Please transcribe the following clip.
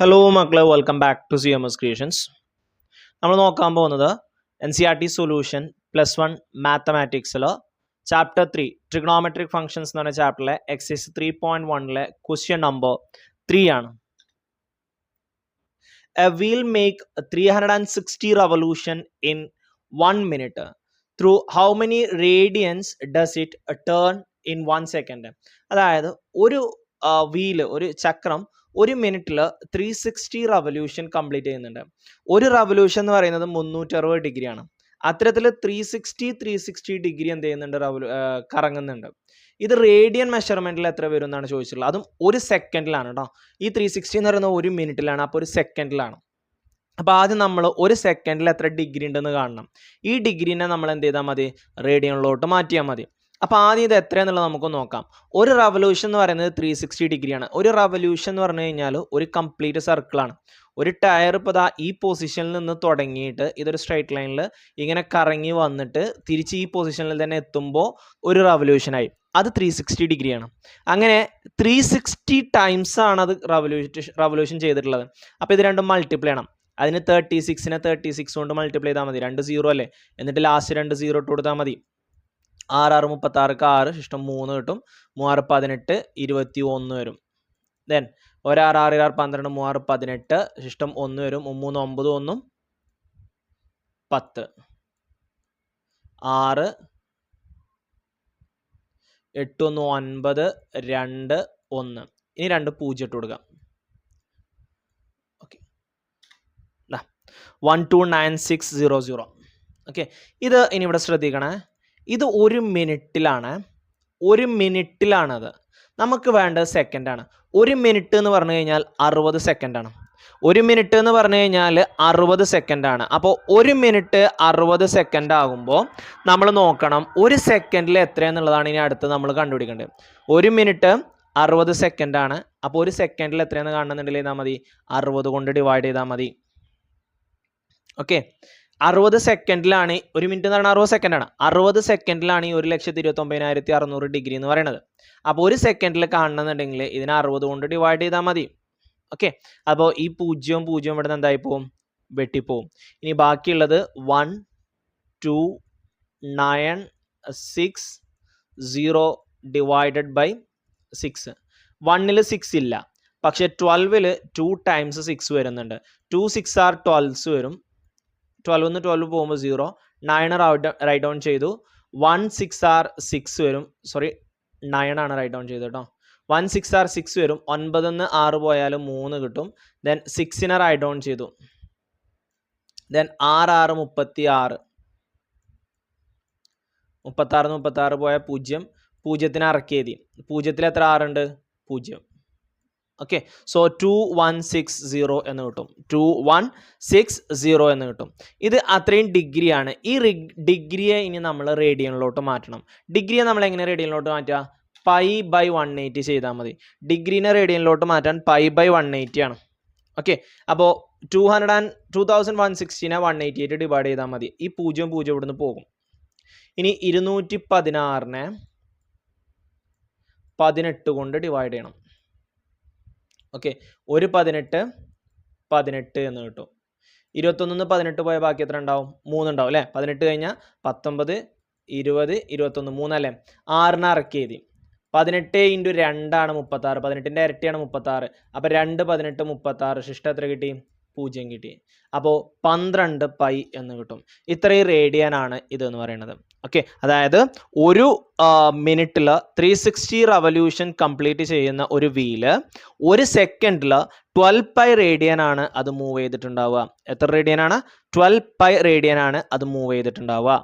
Hello മക്കളെ, welcome back to CMS creations. നമ്മൾ നോക്കാൻ പോകുന്നത് NCERT സൊല്യൂഷൻ +1 മാത്തമാറ്റിക്സിൽ ചാപ്റ്റർ 3 ട്രിഗണോമെട്രിക് ഫംഗ്ഷൻസ് എന്ന് പറഞ്ഞ ചാപ്റ്ററിലെ എക്സസൈസ് 3.1 ക്വസ്റ്റ്യൻ നമ്പർ 3 ആണ്. A wheel make 360 revolution in 1 minute. Through how many radians does it turn in 1 second? അതായത് ഒരു വീല്, ഒരു ചക്രം ഒരു മിനിറ്റിൽ 360 റവല്യൂഷൻ കംപ്ലീറ്റ് ചെയ്യുന്നുണ്ട്. ഒരു റവല്യൂഷൻ എന്ന് പറയുന്നത് 360 ഡിഗ്രിയാണ്. അത്തരത്തിൽ 360 ഡിഗ്രി എന്ത് ചെയ്യുന്നുണ്ട്, കറങ്ങുന്നുണ്ട്. ഇത് റേഡിയൻ മെഷർമെന്റിൽ എത്ര വരും എന്നാണ് ചോദിച്ചിട്ടുള്ളത്. അതും ഒരു സെക്കൻഡിലാണ് കേട്ടോ. ഈ 360 എന്ന് പറയുന്നത് ഒരു മിനിറ്റിലാണ്, അപ്പോൾ ഒരു സെക്കൻഡിലാണ്. അപ്പോൾ ആദ്യം നമ്മൾ ഒരു സെക്കൻഡിൽ എത്ര ഡിഗ്രി ഉണ്ടെന്ന് കാണണം. ഈ ഡിഗ്രീനെ നമ്മൾ എന്ത് ചെയ്താൽ മതി, റേഡിയനിലോട്ട് മാറ്റിയാൽ മതി. അപ്പോൾ ആദ്യം ഇത് എത്രയാണെന്നുള്ളത് നമുക്ക് നോക്കാം. ഒരു റവല്യൂഷൻ എന്ന് പറയുന്നത് 360 ഡിഗ്രിയാണ്. ഒരു റവല്യൂഷൻ എന്ന് പറഞ്ഞു കഴിഞ്ഞാൽ ഒരു കംപ്ലീറ്റ് സർക്കിളാണ്. ഒരു ടയർ ഇപ്പോൾ ഈ പൊസിഷനിൽ നിന്ന് തുടങ്ങിയിട്ട് ഇതൊരു സ്ട്രൈറ്റ് ലൈനിൽ ഇങ്ങനെ കറങ്ങി വന്നിട്ട് തിരിച്ച് ഈ പൊസിഷനിൽ തന്നെ എത്തുമ്പോൾ ഒരു റവല്യൂഷനായി. അത് 360 ഡിഗ്രിയാണ്. അങ്ങനെ 360 ടൈംസ് ആണ് അത് റവല്യൂഷൻ ചെയ്തിട്ടുള്ളത്. അപ്പോൾ ഇത് രണ്ടും മൾട്ടിപ്ലൈ ചെയ്യണം. അതിന് 36നെ 36 കൊണ്ട് മൾട്ടിപ്ലൈ ചെയ്താൽ മതി. 2 0 അല്ലേ, എന്നിട്ട് ലാസ്റ്റ് 2 0 ഇട്ട് കൊടുത്താൽ മതി. 6 6 36 6 ശിഷ്ടം 3 കിട്ടും. 3 18 21 വരും. ദെൻ 1 6 6 6 12 3 18 ശിഷ്ടം 1 വരും. 3 9 1 10 6 8 1 9 2 1. ഇനി 2 0 ഇട്ട് കൊടുക്കാം. ഓക്കെ, 129600. ഓക്കെ, ഇത് ഇനി ഇവിടെ ശ്രദ്ധിക്കണേ. ഇത് ഒരു മിനിറ്റിലാണത്. നമുക്ക് വേണ്ടത് സെക്കൻഡാണ്. ഒരു മിനിറ്റ് എന്ന് പറഞ്ഞു കഴിഞ്ഞാൽ 60 സെക്കൻഡാണ്. ഒരു മിനിറ്റ് എന്ന് പറഞ്ഞു കഴിഞ്ഞാൽ 60 സെക്കൻഡാണ്. അപ്പോൾ ഒരു മിനിറ്റ് 60 സെക്കൻഡ് ആകുമ്പോൾ നമ്മൾ നോക്കണം ഒരു സെക്കൻഡിൽ എത്രയാണെന്നുള്ളതാണ് ഇനി അടുത്ത് നമ്മൾ കണ്ടുപിടിക്കേണ്ടത്. ഒരു മിനിറ്റ് 60 സെക്കൻഡാണ്. അപ്പോൾ ഒരു സെക്കൻഡിൽ എത്രയാണെന്ന് കാണുന്നുണ്ടെങ്കിൽ ചെയ്താൽ മതി, 60 കൊണ്ട് ഡിവൈഡ് ചെയ്താൽ മതി. ഓക്കെ, 60 സെക്കൻഡിലാണ് ഒരു മിനിറ്റ് എന്ന് പറയുന്നത് 60 സെക്കൻഡാണ്. 60 സെക്കൻഡിലാണ് ഈ 1,29,600 ഡിഗ്രി എന്ന് പറയുന്നത്. അപ്പോൾ ഒരു സെക്കൻഡിൽ കാണണമെന്നുണ്ടെങ്കിൽ ഇതിനെ 60 കൊണ്ട് ഡിവൈഡ് ചെയ്താൽ മതി. ഓക്കെ, അപ്പോൾ ഈ 0 0 ഇവിടെ നിന്ന് എന്തായി പോവും, വെട്ടിപ്പോവും. ഇനി ബാക്കിയുള്ളത് 1 2 9 6 0 ഡിവൈഡഡ് ബൈ 6. 1ൽ 6 ഇല്ല, പക്ഷേ 12ൽ 2 ടൈംസ് 6 വരുന്നുണ്ട്. 2 6 are 12s വരും. 12 നിന്ന് 12 പോകുമ്പോൾ 0. 9 റൈറ്റ് ഡൗൺ ചെയ്തു. 1 6 are 6 വരും. സോറി, 9 ആണ് റൈറ്റ് ഡൗൺ ചെയ്തത് കേട്ടോ. 1 6 are 6 വരും. 9 നിന്ന് 6 പോയാൽ 3 കിട്ടും. ദെൻ 6നെ റൈറ്റ് ഡൗൺ ചെയ്തു. ദെൻ 6 6 36. 36 36 പോയാൽ 0. 0നെ അറക്കി എഴുതി. 0ൽ എത്ര 6 ഉണ്ട്, 0. ഓക്കെ, സോ 2160 എന്ന് കിട്ടും. 2160 എന്ന് കിട്ടും. ഇത് അത്രയും ഡിഗ്രിയാണ്. ഈ ഡിഗ്രിയെ ഇനി നമ്മൾ റേഡിയനിലോട്ട് മാറ്റണം. ഡിഗ്രിയെ നമ്മൾ എങ്ങനെ റേഡിയനിലോട്ട് മാറ്റുക, π/180 ചെയ്താൽ മതി. ഡിഗ്രീനെ റേഡിയനിലോട്ട് മാറ്റാൻ π/180 ആണ്. ഓക്കെ, അപ്പോൾ 2160നെ 188 ഡിവൈഡ് ചെയ്താൽ മതി. ഈ 0 0 ഇവിടുന്ന് പോകും. ഇനി 216നെ 18 കൊണ്ട് ഡിവൈഡ് ചെയ്യണം. ഓക്കെ, ഒരു 18 18 എന്ന് കിട്ടും. 21 18 പോയാൽ ബാക്കി എത്ര ഉണ്ടാവും, 3 ഉണ്ടാവും അല്ലേ. 18 കഴിഞ്ഞാൽ 19 20 21 3 അല്ലേ. 6നെ അറക്കി എഴുതി. 18 × 2 ആണ് 36. 18ൻ്റെ ഇരട്ടിയാണ് 36. അപ്പോൾ 2 18 36 ശിഷ്ടം എത്ര കിട്ടി, 0 കിട്ടി. അപ്പോൾ 12 π എന്ന് കിട്ടും. ഇത്രയും റേഡിയനാണ് ഇതെന്ന് പറയുന്നത്. ഓക്കെ, അതായത് ഒരു മിനിറ്റിൽ 360 റവല്യൂഷൻ കംപ്ലീറ്റ് ചെയ്യുന്ന ഒരു വീല് ഒരു സെക്കൻഡിൽ 12 π റേഡിയനാണ് അത് മൂവ് ചെയ്തിട്ടുണ്ടാവുക. എത്ര റേഡിയനാണ്, 12 π റേഡിയനാണ് അത് മൂവ് ചെയ്തിട്ടുണ്ടാവുക.